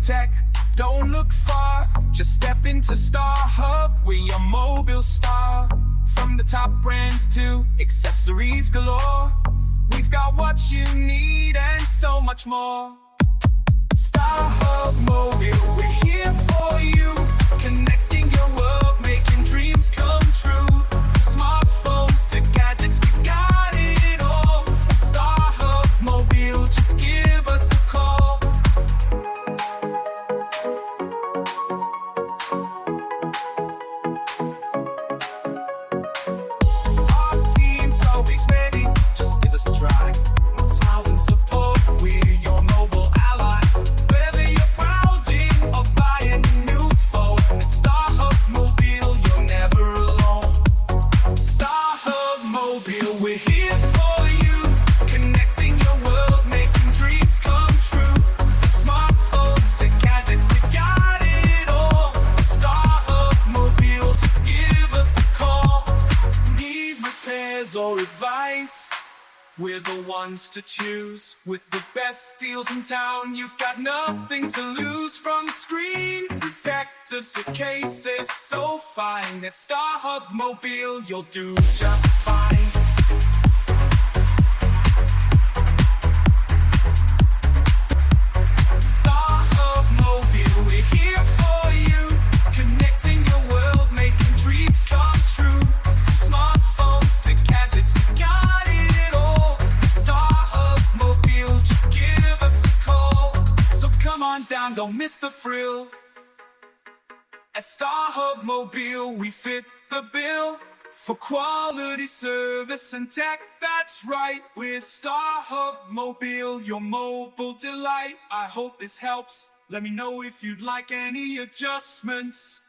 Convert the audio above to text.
tech. Don't look far, just step into StarHub. We're your mobile star. From the top brands to accessories galore, we've got what you need and so much more. StarHub Mobile, we're here for you, connecting your world, making dreams come true. Smartphones to gadgets, we've got it all. StarHub Mobile, just give us a call. Our team's always ready, just give us a try. With smiles and support, we're your mobile ally. Whether you're browsing or buying a new phone, at StarHub Mobile, you're never alone. StarHub Mobile, we're here for you, connecting your world, making dreams come true. Smartphones to gadgets, we've got it all. StarHub Mobile, just give us a call. Need repairs or advice? We're the ones to choose. With the best deals in town, you've got nothing to lose. From screen protectors to cases so fine, at StarHub Mobile, you'll do just fine. StarHub Mobile, we're here for you, connecting your world, making dreams come true. Smartphones to gadgets, we got it all. StarHub Mobile, just give us a call. So come on down, don't miss the thrill. At StarHub Mobile, we fit the bill for quality service and tech. That's right, we're StarHub Mobile, your mobile delight. I hope this helps. Let me know if you'd like any adjustments.